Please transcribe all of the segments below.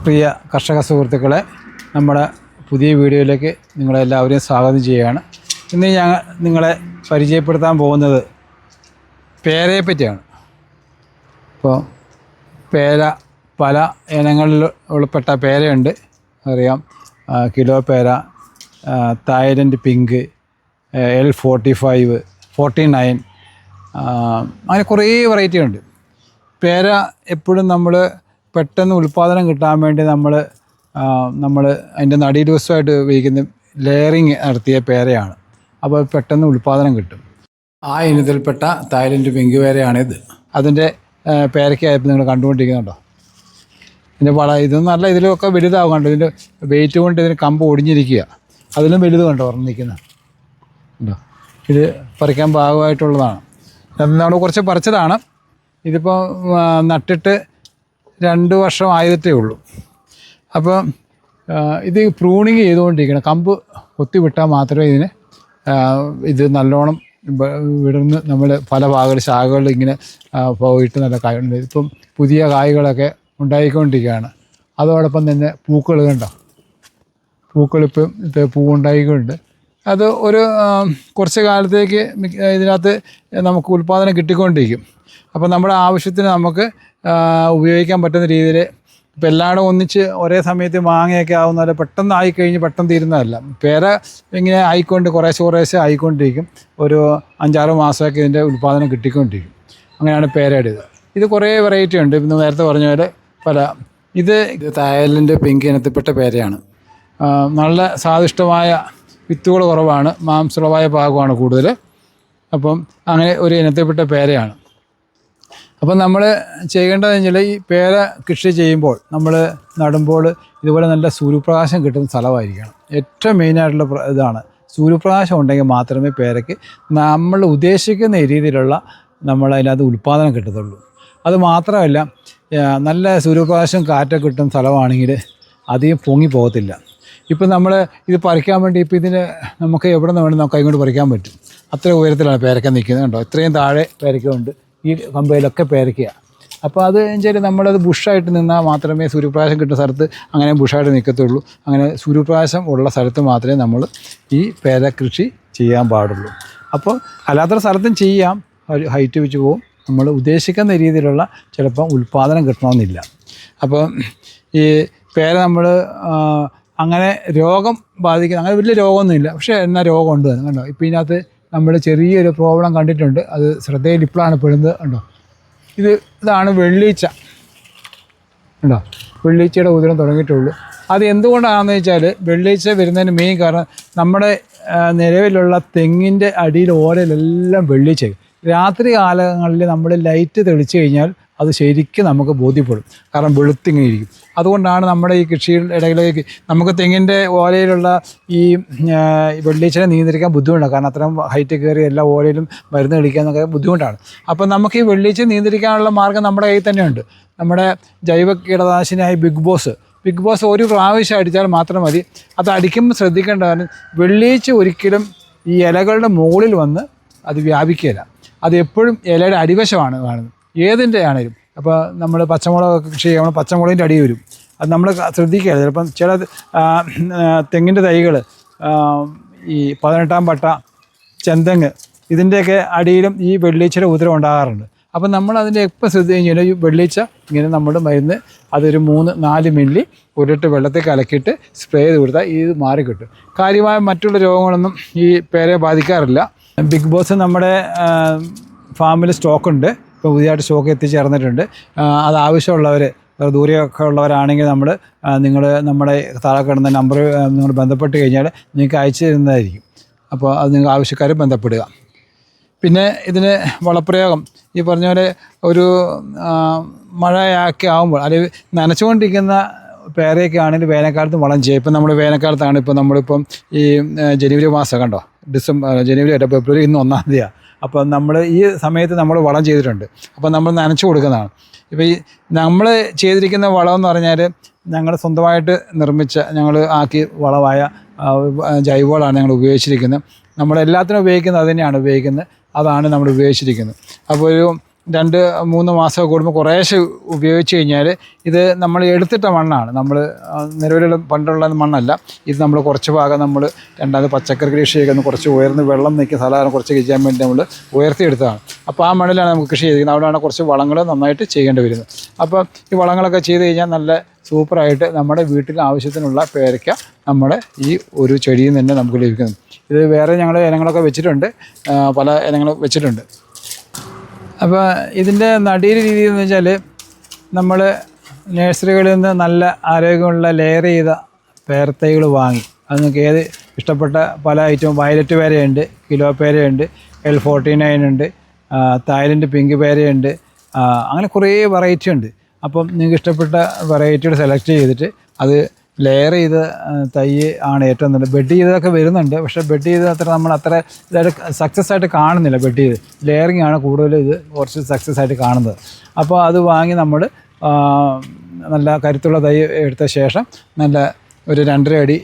പ്രിയ കർഷക സുഹൃത്തുക്കളെ, നമ്മുടെ പുതിയ വീഡിയോയിലേക്ക് നിങ്ങളെല്ലാവരെയും സ്വാഗതം ചെയ്യുകയാണ്. ഇന്ന് ഞാൻ നിങ്ങളെ പരിചയപ്പെടുത്താൻ പോകുന്നത് പേരയെ പറ്റിയാണ്. ഇപ്പോൾ പേര പല ഇനങ്ങളിൽ ഉൾപ്പെട്ട പേരയുണ്ട്. അറിയാം, കിലോ പേര, തായ്ലൻഡ് പിങ്ക്, L45, 49, അങ്ങനെ കുറേ വെറൈറ്റി ഉണ്ട്. പേര എപ്പോഴും നമ്മൾ പെട്ടെന്ന് ഉൽപ്പാദനം കിട്ടാൻ വേണ്ടി നമ്മൾ അതിൻ്റെ നടീദിവസമായിട്ട് ഉപയോഗിക്കുന്ന ലെയറിങ് നടത്തിയ പേരയാണ്. അപ്പോൾ പെട്ടെന്ന് ഉൽപ്പാദനം കിട്ടും. ആ ഇനത്തിൽപ്പെട്ട തായ്ലൻഡ് പിങ്ക് പേരയാണിത്. അതിൻ്റെ പേരയ്ക്കായപ്പോൾ നിങ്ങൾ കണ്ടുകൊണ്ടിരിക്കുന്നുണ്ടോ? ഇതിൻ്റെ ഇതൊന്നും നല്ല, ഇതിലൊക്കെ വലുതാവും. കണ്ടോ, ഇതിൻ്റെ വെയിറ്റ് കൊണ്ട് ഇതിന് കമ്പ് ഒടിഞ്ഞിരിക്കുക. അതിലും വലുത് കണ്ടോ ഓർമ്മ നിൽക്കുന്നത് ഉണ്ടോ? ഇത് പറിക്കാൻ പാകമായിട്ടുള്ളതാണ്. നമ്മൾ കുറച്ച് പറിച്ചതാണ്. ഇതിപ്പോൾ നട്ടിട്ട് 2 വർഷം ആയതേ ഉള്ളൂ. അപ്പോൾ ഇത് പ്രൂണിങ് ചെയ്തുകൊണ്ടിരിക്കണം. കമ്പ് കൊത്തി വിട്ടാൽ മാത്രമേ ഇത് നല്ലോണം വിടർന്ന് നമ്മൾ പല ഭാഗങ്ങളിൽ ശാഖകളിൽ ഇങ്ങനെ പോയിട്ട് നല്ല കായ ഉണ്ട്. ഇപ്പം പുതിയ കായ്കളൊക്കെ ഉണ്ടായിക്കൊണ്ടിരിക്കുകയാണ്. അതോടൊപ്പം തന്നെ പൂക്കൾ കണ്ടോ, പൂക്കളിപ്പം പൂവുണ്ടായിക്കൊണ്ട് അത് ഒരു കുറച്ച് കാലത്തേക്ക് ഇതിനകത്ത് നമുക്ക് ഉൽപ്പാദനം കിട്ടിക്കൊണ്ടിരിക്കും. അപ്പോൾ നമ്മുടെ ആവശ്യത്തിന് നമുക്ക് ഉപയോഗിക്കാൻ പറ്റുന്ന രീതിയിൽ ഇപ്പോൾ എല്ലായിടും ഒന്നിച്ച് ഒരേ സമയത്ത് മാങ്ങയൊക്കെ ആവുന്ന പോലെ പെട്ടെന്ന് ആയിക്കഴിഞ്ഞ് പെട്ടെന്ന് തീരുന്നതല്ല. പേര ഇങ്ങനെ ആയിക്കൊണ്ട് കുറേശ്ശെ ആയിക്കൊണ്ടിരിക്കും. ഒരു 5-6 മാസമൊക്കെ ഇതിൻ്റെ ഉൽപ്പാദനം കിട്ടിക്കൊണ്ടിരിക്കും. അങ്ങനെയാണ് പേരയുടെ ഇത് കുറേ വെറൈറ്റി ഉണ്ട്. ഇന്ന് നേരത്തെ പറഞ്ഞ പോലെ ഇത് തായ്ലൻഡ് പിങ്ക് ഇനത്തിൽപ്പെട്ട പേരയാണ്. നല്ല സ്വാദിഷ്ടമായ വിത്തുകൾ കുറവാണ്, മാംസളമായ ഭാഗമാണ് കൂടുതൽ. അപ്പം അങ്ങനെ ഒരു ഇനത്തിൽപ്പെട്ട പേരയാണ്. അപ്പം നമ്മൾ ചെയ്യേണ്ടതെന്ന് വെച്ചാൽ ഈ പേര കൃഷി ചെയ്യുമ്പോൾ നമ്മൾ നടുമ്പോൾ ഇതുപോലെ നല്ല സൂര്യപ്രകാശം കിട്ടുന്ന സ്ഥലമായിരിക്കണം. ഏറ്റവും മെയിനായിട്ടുള്ള ഇതാണ്. സൂര്യപ്രകാശം ഉണ്ടെങ്കിൽ മാത്രമേ പേരയ്ക്ക് നമ്മൾ ഉദ്ദേശിക്കുന്ന രീതിയിലുള്ള അതിനകത്ത് ഉൽപ്പാദനം കിട്ടത്തുള്ളൂ. അത് മാത്രമല്ല, നല്ല സൂര്യപ്രകാശം കാറ്റൊക്കെ കിട്ടുന്ന സ്ഥലമാണെങ്കിൽ അധികം പൊങ്ങി പോകത്തില്ല. ഇപ്പം നമ്മൾ ഇത് പറിക്കാൻ വേണ്ടി ഇപ്പോൾ ഇതിന് നമുക്ക് എവിടെ നിന്ന് വേണം നമുക്ക് കൈകൊണ്ട് പറിക്കാൻ പറ്റും. അത്ര ഉയരത്തിലാണ് പേരയ്ക്ക നിൽക്കുന്നത് കണ്ടോ. ഇത്രയും താഴെ പേരയ്ക്കുണ്ട്. ഈ കമ്പയിലൊക്കെ പേരയ്ക്കുക. അപ്പോൾ അത് വെച്ചാൽ നമ്മളത് ബുഷായിട്ട് നിന്നാൽ മാത്രമേ സൂര്യപ്രകാശം കിട്ടുന്ന സ്ഥലത്ത് അങ്ങനെ ബുഷായിട്ട് നിൽക്കത്തുള്ളൂ. അങ്ങനെ സൂര്യപ്രകാശം ഉള്ള സ്ഥലത്ത് മാത്രമേ നമ്മൾ ഈ പേര കൃഷി ചെയ്യാൻ പാടുള്ളൂ. അപ്പോൾ അല്ലാത്ത സ്ഥലത്തും ചെയ്യാം, ഹൈറ്റ് വെച്ച് പോകും. നമ്മൾ ഉദ്ദേശിക്കുന്ന രീതിയിലുള്ള ചിലപ്പം ഉൽപ്പാദനം കിട്ടണമെന്നില്ല. അപ്പോൾ ഈ പേര നമ്മൾ അങ്ങനെ രോഗം ബാധിക്കുന്ന അങ്ങനെ വലിയ രോഗമൊന്നുമില്ല. പക്ഷേ എന്നാൽ രോഗമുണ്ട് കണ്ടോ. ഇപ്പോൾ ഇതിനകത്ത് നമ്മൾ ചെറിയൊരു പ്രോബ്ലം കണ്ടിട്ടുണ്ട്. അത് ശ്രദ്ധയിൽ ഇപ്പോഴാണ് പെടുന്നത് കണ്ടോ. ഇതാണ് വെള്ളീച്ച കണ്ടോ. വെള്ളീച്ചയുടെ ഉദരം തുടങ്ങിയിട്ടുള്ളൂ. അത് എന്തുകൊണ്ടാണെന്ന് വെച്ചാൽ വെള്ളീച്ച വരുന്നതിന് മെയിൻ കാരണം നമ്മുടെ നിലവിലുള്ള തെങ്ങിൻ്റെ അടിയിൽ ഓരയിലെല്ലാം വെള്ളീച്ച. രാത്രി കാലങ്ങളിൽ നമ്മൾ ലൈറ്റ് തെളിച്ച് കഴിഞ്ഞാൽ അത് ശരിക്കും നമുക്ക് ബോധ്യപ്പെടും. കാരണം വെളുത്തിങ്ങനെ ഇരിക്കും. അതുകൊണ്ടാണ് നമ്മുടെ ഈ കൃഷിയുടെ ഇടയിലേക്ക് നമുക്ക് തെങ്ങിൻ്റെ ഓലയിലുള്ള ഈ വെള്ളീച്ചനെ നിയന്ത്രിക്കാൻ ബുദ്ധിമുട്ടാണ്. കാരണം അത്രയും ഹൈറ്റ് കയറി എല്ലാ ഓലയിലും മരുന്ന് കളിക്കാനൊക്കെ ബുദ്ധിമുട്ടാണ്. അപ്പം നമുക്ക് ഈ വെള്ളീച്ച നിയന്ത്രിക്കാനുള്ള മാർഗ്ഗം നമ്മുടെ കയ്യിൽ തന്നെയുണ്ട്. നമ്മുടെ ജൈവ കീടനാശിനിയായ ബിഗ് ബോസ് ഒരു പ്രാവശ്യം അടിച്ചാൽ മാത്രം മതി. അത് അടിക്കുമ്പോൾ ശ്രദ്ധിക്കേണ്ട കാരണം വെള്ളീച്ച ഒരിക്കലും ഈ ഇലകളുടെ മുകളിൽ വന്ന് അത് വ്യാപിക്കില്ല. അത് എപ്പോഴും ഇലയുടെ അടിവശമാണ് കാണുന്നത്, ഏതിൻ്റെ ആണെങ്കിലും. അപ്പോൾ നമ്മൾ പച്ചമുളകൊക്കെ കൃഷി ചെയ്യുമ്പോൾ പച്ചമുളകിൻ്റെ അടി വരും. അത് നമ്മൾ ശ്രദ്ധിക്കുക. ചിലപ്പം ചില തെങ്ങിൻ്റെ തൈകൾ ഈ 18-ാം പട്ട, ചെന്തെങ്ങ് ഇതിൻ്റെയൊക്കെ അടിയിലും ഈ വെള്ളീച്ചയുടെ ഉദരം ഉണ്ടാകാറുണ്ട്. അപ്പം നമ്മൾ അതിൻ്റെ എപ്പോൾ ശ്രദ്ധിച്ചാൽ ഈ വെള്ളീച്ച ഇങ്ങനെ നമ്മൾ മരുന്ന് അതൊരു 3-4 മില്ലി ഉരുട്ട് വെള്ളത്തിൽ കലക്കിയിട്ട് സ്പ്രേ ചെയ്ത് കൊടുത്താൽ ഇത് മാറിക്കിട്ടും. കാര്യമായ മറ്റുള്ള രോഗങ്ങളൊന്നും ഈ പേരയെ ബാധിക്കാറില്ല. ബിഗ് ബോസ് നമ്മുടെ ഫാമിൽ സ്റ്റോക്കുണ്ട്. ഇപ്പോൾ പുതിയതായിട്ട് സ്റ്റോക്ക് എത്തിച്ചേർന്നിട്ടുണ്ട്. അത് ആവശ്യമുള്ളവർ ദൂരെയൊക്കെ ഉള്ളവരാണെങ്കിൽ നിങ്ങൾ നമ്മുടെ താഴെ കിടന്ന നമ്പർ നിങ്ങൾ ബന്ധപ്പെട്ട് കഴിഞ്ഞാൽ നിങ്ങൾക്ക് അയച്ചു തരുന്നതായിരിക്കും. അപ്പോൾ അത് നിങ്ങൾ ആവശ്യക്കാർ ബന്ധപ്പെടുക. പിന്നെ ഇതിന് വളപ്രയോഗം ഈ പറഞ്ഞ പോലെ ഒരു മഴയൊക്കെ ആകുമ്പോൾ അല്ലെങ്കിൽ നനച്ചുകൊണ്ടിരിക്കുന്ന പേരയൊക്കെ ആണെങ്കിൽ വേനൽക്കാലത്ത് വളം ചെയ്യുക. ഇപ്പം നമ്മൾ വേനൽക്കാലത്താണ് ഇപ്പോൾ നമ്മളിപ്പം ഈ ജനുവരി മാസം കണ്ടോ, ജനുവരി അല്ല ഫെബ്രുവരി ഇന്ന് 1-ാം തീയതിയാണ്. അപ്പോൾ നമ്മൾ ഈ സമയത്ത് നമ്മൾ വളം ചെയ്തിട്ടുണ്ട്. അപ്പോൾ നമ്മൾ നനച്ചു കൊടുക്കുന്നതാണ്. ഇപ്പോൾ ഈ നമ്മൾ ചെയ്തിരിക്കുന്ന വളം എന്ന് പറഞ്ഞാൽ ഞങ്ങൾ സ്വന്തമായിട്ട് നിർമ്മിച്ച ഞങ്ങൾ ആക്കി വളമായ ജൈവവളമാണ് ഞങ്ങൾ ഉപയോഗിച്ചിരിക്കുന്നത്. നമ്മളെല്ലാത്തിനും ഉപയോഗിക്കുന്നത് അത് തന്നെയാണ് ഉപയോഗിക്കുന്നത്. അതാണ് നമ്മൾ ഉപയോഗിച്ചിരിക്കുന്നത്. അപ്പോൾ ഒരു 2-3 മാസം കൂടുമ്പോൾ കുറേശ്ശെ ഉപയോഗിച്ച് കഴിഞ്ഞാൽ ഇത് നമ്മൾ എടുത്തിട്ട മണ്ണാണ്. നമ്മൾ നിലവിലുള്ള പണ്ടുള്ള മണ്ണല്ല. ഇത് നമ്മൾ കുറച്ച് ഭാഗം നമ്മൾ രണ്ടാമത് പച്ചക്കറി കൃഷി ചെയ്യുന്ന കുറച്ച് ഉയർന്ന് വെള്ളം നിൽക്കുന്ന സ്ഥലമാണ് കുറച്ച് കഴിക്കാൻ വേണ്ടി നമ്മൾ ഉയർത്തിയെടുത്തതാണ്. അപ്പോൾ ആ മണ്ണിലാണ് നമുക്ക് കൃഷി ചെയ്തിരിക്കുന്നത്. അവിടെയാണ് കുറച്ച് വളങ്ങൾ നന്നായിട്ട് ചെയ്യേണ്ടി വരുന്നത്. അപ്പോൾ ഈ വളങ്ങളൊക്കെ ചെയ്ത് കഴിഞ്ഞാൽ നല്ല സൂപ്പറായിട്ട് നമ്മുടെ വീട്ടിൽ ആവശ്യത്തിനുള്ള പേരയ്ക്ക നമ്മുടെ ഈ ഒരു ചെടിയിൽ നിന്ന് തന്നെ നമുക്ക് ലഭിക്കുന്നു. ഇത് വേറെ ഞങ്ങൾ ഇനങ്ങളൊക്കെ വെച്ചിട്ടുണ്ട്, പല ഇനങ്ങളും വെച്ചിട്ടുണ്ട്. അപ്പോൾ ഇതിൻ്റെ നടീൽ രീതി എന്ന് വെച്ചാൽ നമ്മൾ നഴ്സറികളിൽ നിന്ന് നല്ല ആരോഗ്യമുള്ള ലെയർ ചെയ്ത പേരത്തൈകൾ വാങ്ങി അത് നിങ്ങൾക്ക് ഏത് ഇഷ്ടപ്പെട്ട പല ഐറ്റം വയലറ്റ് പേരയുണ്ട്, കിലോ പേരയുണ്ട്, L49 ഉണ്ട്, തായ്ലൻഡ് പിങ്ക് പേരയുണ്ട്, അങ്ങനെ കുറേ വെറൈറ്റി ഉണ്ട്. അപ്പം നിങ്ങൾക്ക് ഇഷ്ടപ്പെട്ട വെറൈറ്റികൾ സെലക്ട് ചെയ്തിട്ട് അത് ലെയർ ചെയ്ത് തൈ ആണ് ഏറ്റവും നല്ലത്. ബെഡ് ചെയ്തതൊക്കെ വരുന്നുണ്ട്, പക്ഷേ ബെഡ് ചെയ്ത് നമ്മൾ അത്ര ഇതായിട്ട് സക്സസ് ആയിട്ട് കാണുന്നില്ല. ബെഡ് ചെയ്ത് ലെയറിങ് ആണ് കൂടുതൽ ഇത് കുറച്ച് സക്സസ് ആയിട്ട് കാണുന്നത്. അപ്പോൾ അത് വാങ്ങി നമ്മൾ നല്ല കരുത്തുള്ള തൈ എടുത്ത ശേഷം നല്ല ഒരു 2.5 അടി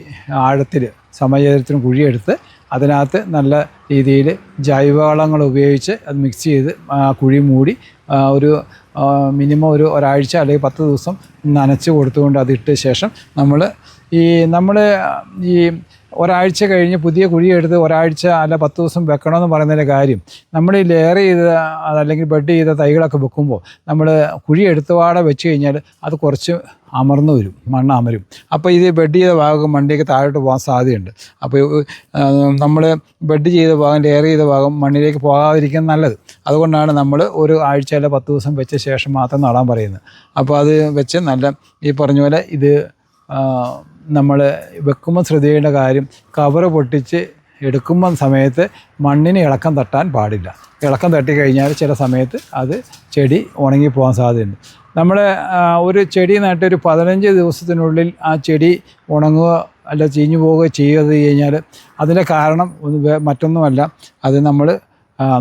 ആഴത്തിൽ സമചതുരത്തിന് കുഴിയെടുത്ത് അതിനകത്ത് നല്ല രീതിയിൽ ജൈവവളങ്ങൾ ഉപയോഗിച്ച് അത് മിക്സ് ചെയ്ത് കുഴി മൂടി ഒരു മിനിമം ഒരാഴ്ച അല്ലെങ്കിൽ 10 ദിവസം നനച്ച് കൊടുത്തുകൊണ്ട് അതിട്ട ശേഷം നമ്മൾ ഈ ഒരാഴ്ച കഴിഞ്ഞ് പുതിയ കുഴിയെടുത്ത് ഒരാഴ്ച അല്ല 10 ദിവസം വെക്കണമെന്ന് പറയുന്നതിൻ്റെ കാര്യം, നമ്മൾ ഈ ലെയർ ചെയ്ത് അതല്ലെങ്കിൽ ബെഡ് ചെയ്ത തൈകളൊക്കെ വെക്കുമ്പോൾ നമ്മൾ കുഴിയെടുത്തപാടെ വെച്ച് കഴിഞ്ഞാൽ അത് കുറച്ച് അമർന്നു വരും, മണ്ണ് അമരും. അപ്പോൾ ഇത് ബെഡ് ചെയ്ത ഭാഗം മണ്ണിലേക്ക് താഴോട്ട് പോകാൻ സാധ്യതയുണ്ട്. അപ്പോൾ നമ്മൾ ബെഡ് ചെയ്ത ഭാഗം ലെയർ ചെയ്ത ഭാഗം മണ്ണിലേക്ക് പോകാതിരിക്കാൻ നല്ലത്. അതുകൊണ്ടാണ് നമ്മൾ ഒരു ആഴ്ച അല്ല 10 ദിവസം വെച്ച ശേഷം മാത്രം നടാൻ പറയുന്നത്. അപ്പോൾ അത് വെച്ച് നല്ല ഈ പറഞ്ഞ പോലെ ഇത് നമ്മൾ വെക്കുമ്പോൾ ശ്രദ്ധിക്കേണ്ട കാര്യം, കവറ് പൊട്ടിച്ച് എടുക്കുമ്പോൾ സമയത്ത് മണ്ണിന് ഇളക്കം തട്ടാൻ പാടില്ല. ഇളക്കം തട്ടിക്കഴിഞ്ഞാൽ ചില സമയത്ത് അത് ചെടി ഉണങ്ങിപ്പോകാൻ സാധ്യതയുണ്ട്. നമ്മൾ ഒരു ചെടി നട്ട് ഒരു 15 ദിവസത്തിനുള്ളിൽ ആ ചെടി ഉണങ്ങുക അല്ല ചീഞ്ഞു പോവുകയോ ചെയ്ത് കഴിഞ്ഞാൽ അതിൻ്റെ കാരണം മറ്റൊന്നുമല്ല, അത് നമ്മൾ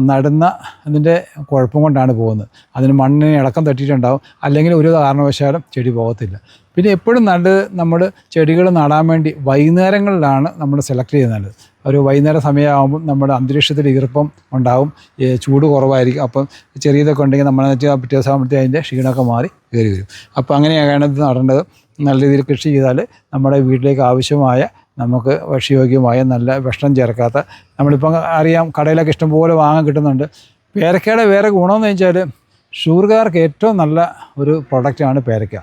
നടുന്ന അതിൻ്റെ കുഴപ്പം കൊണ്ടാണ് പോകുന്നത്. അതിന് മണ്ണിന് ഇളക്കം തട്ടിയിട്ടുണ്ടാവും, അല്ലെങ്കിൽ ഒരു കാരണവശാലും ചെടി പോകത്തില്ല. പിന്നെ എപ്പോഴും നമ്മൾ ചെടികൾ നടാൻ വേണ്ടി വൈകുന്നേരങ്ങളിലാണ് നമ്മൾ സെലക്ട് ചെയ്യുന്നത്. ഒരു വൈകുന്നേര സമയമാകുമ്പം നമ്മുടെ അന്തരീക്ഷത്തിൽ ഈർപ്പം ഉണ്ടാകും, ചൂട് കുറവായിരിക്കും. അപ്പം ചെറിയതൊക്കെ ഉണ്ടെങ്കിൽ നമ്മൾ പിറ്റേ ദിവസം ആകുമ്പോഴത്തേക്ക് അതിൻ്റെ ക്ഷീണമൊക്കെ മാറി കയറി വരും. അപ്പോൾ അങ്ങനെയാണ് ഇത് നടേണ്ടത്. നല്ല രീതിയിൽ കൃഷി ചെയ്താൽ നമ്മുടെ വീട്ടിലേക്ക് ആവശ്യമായ നമുക്ക് ഭക്ഷ്യയോഗ്യമായ നല്ല വിഷം ചേർക്കാത്ത, നമ്മളിപ്പം അറിയാം കടയിലൊക്കെ ഇഷ്ടംപോലെ വാങ്ങാൻ കിട്ടുന്നുണ്ട്. പേരക്കയുടെ വേറെ ഗുണമെന്ന് വെച്ചാൽ ഷുഗർകാർക്ക് ഏറ്റവും നല്ല ഒരു പ്രൊഡക്റ്റാണ് പേരക്ക.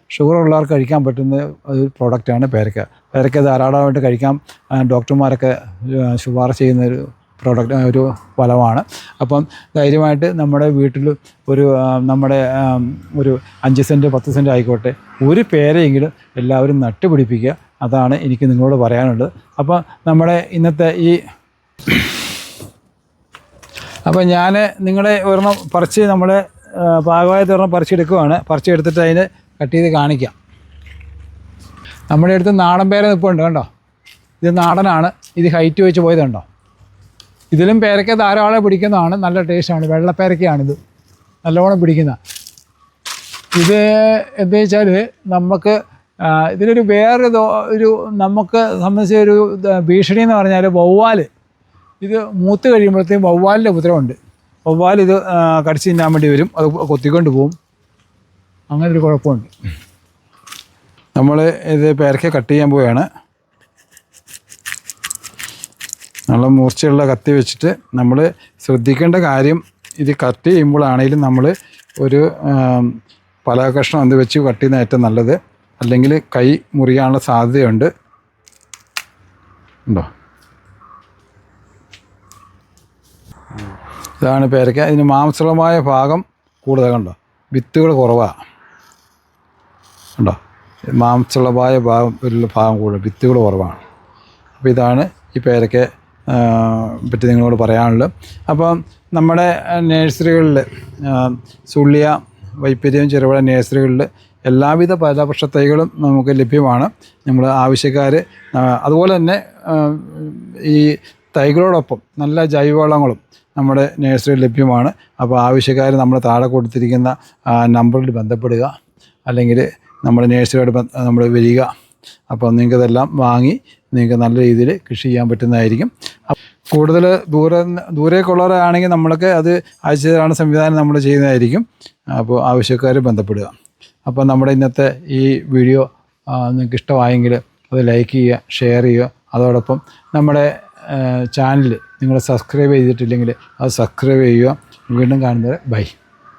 ഷുഗർ ഉള്ളവർക്ക് കഴിക്കാൻ പറ്റുന്ന ഒരു പ്രോഡക്റ്റാണ് പേരക്ക. പേരക്ക ധാരാളമായിട്ട് കഴിക്കാം, ഡോക്ടർമാരൊക്കെ ശുപാർശ ചെയ്യുന്നൊരു ഒരു ഫലമാണ്. അപ്പം ധൈര്യമായിട്ട് നമ്മുടെ വീട്ടിൽ ഒരു 5 സെൻറ്റ് 10 സെൻറ്റ് ആയിക്കോട്ടെ, ഒരു പേരയെങ്കിലും എല്ലാവരും നട്ടുപിടിപ്പിക്കുക. അതാണ് എനിക്ക് നിങ്ങളോട് പറയാനുള്ളത്. അപ്പോൾ നമ്മുടെ ഇന്നത്തെ അപ്പോൾ ഞാൻ നിങ്ങളെ ഒരെണ്ണം പറിച്ച് നമ്മളെ പാകമായിട്ട് ഒരെണ്ണം പറിച്ചെടുക്കുകയാണ്. പറിച്ചെടുത്തിട്ട് അതിന് കട്ട് ചെയ്ത് കാണിക്കാം. നമ്മുടെ അടുത്ത് നാടൻ പേര നിൽപ്പുണ്ട്, കണ്ടോ? ഇത് നാടനാണ്. ഇത് ഹൈറ്റ് വെച്ച് പോയത് കണ്ടോ? ഇതിലും പേരയ്ക്ക ധാരാളം പിടിക്കുന്നതാണ്, നല്ല ടേസ്റ്റാണ്. വെള്ളപ്പേരയ്ക്കയാണിത്, നല്ലവണ്ണം പിടിക്കുന്ന. ഇത് എന്താ വെച്ചാൽ നമുക്ക് ഇതിലൊരു ഒരു നമുക്ക് സംബന്ധിച്ച ഒരു ഭീഷണി എന്ന് പറഞ്ഞാൽ വവ്വാൽ. ഇത് മൂത്ത് കഴിയുമ്പോഴത്തേക്കും വവ്വാലിൻ്റെ ഉപദ്രവമുണ്ട്. വവ്വാൽ ഇത് കടിച്ച് തിന്നാൻ വേണ്ടി വരും, അത് കൊത്തിക്കൊണ്ട് പോകും. അങ്ങനൊരു കുഴപ്പമുണ്ട്. നമ്മൾ ഇത് പേരയ്ക്ക കട്ട് ചെയ്യാൻ പോവുകയാണ്. നല്ല മൂർച്ചയുള്ള കത്തി വെച്ചിട്ട് നമ്മൾ ശ്രദ്ധിക്കേണ്ട കാര്യം, ഇത് കട്ട് ചെയ്യുമ്പോഴാണെങ്കിലും നമ്മൾ ഒരു പല കഷ്ണം അത് വെച്ച് കട്ട് ചെയ്യുന്ന ഏറ്റവും നല്ലത്. അല്ലെങ്കിൽ കൈ മുറിയാനുള്ള സാധ്യതയുണ്ട്. ഉണ്ടോ? ഇതാണ് പേരയ്ക്ക. ഇതിന് മാംസളമായ ഭാഗം കൂടുതൽ, കണ്ടോ? വിത്തുകൾ കുറവാണ്, ഉണ്ടോ? മാംസളമായ ഭാഗം കൂടുതൽ, വിത്തുകൾ കുറവാണ്. അപ്പോൾ ഇതാണ് ഈ പേരയ്ക്ക പറ്റി നിങ്ങളോട് പറയാനുള്ളത്. അപ്പം നമ്മുടെ നഴ്സറികളിൽ സുള്ളിയ, വൈപ്പര്യം, ചെറുപഴ നഴ്സറികളിൽ എല്ലാവിധ ഫലവൃക്ഷ തൈകളും നമുക്ക് ലഭ്യമാണ്. നമ്മൾ ആവശ്യക്കാർ അതുപോലെ തന്നെ ഈ തൈകളോടൊപ്പം നല്ല ജൈവവളങ്ങളും നമ്മുടെ നഴ്സറിയിൽ ലഭ്യമാണ്. അപ്പോൾ ആവശ്യക്കാർ നമ്മൾ താഴെ കൊടുത്തിരിക്കുന്ന നമ്പറിൽ ബന്ധപ്പെടുക, അല്ലെങ്കിൽ നമ്മുടെ നഴ്സറിയോട് നമ്മൾ വരിക. അപ്പോൾ നിങ്ങൾക്കതെല്ലാം വാങ്ങി നിങ്ങൾക്ക് നല്ല രീതിയിൽ കൃഷി ചെയ്യാൻ പറ്റുന്നതായിരിക്കും. കൂടുതൽ ദൂരേക്കുള്ളവരാണെങ്കിൽ നമ്മൾക്ക് അത് അയച്ചു തരാനുള്ള സംവിധാനം നമ്മൾ ചെയ്യുന്നതായിരിക്കും. അപ്പോൾ ആവശ്യക്കാർ ബന്ധപ്പെടുക. അപ്പോൾ നമ്മുടെ ഇന്നത്തെ ഈ വീഡിയോ നിങ്ങൾക്ക് ഇഷ്ടമായെങ്കിൽ അത് ലൈക്ക് ചെയ്യുക, ഷെയർ ചെയ്യുക. അതോടൊപ്പം നമ്മുടെ ചാനൽ നിങ്ങൾ സബ്സ്ക്രൈബ് ചെയ്തിട്ടില്ലെങ്കിൽ അത് സബ്സ്ക്രൈബ് ചെയ്യുക. വീണ്ടും കാണുന്നത് ബൈ.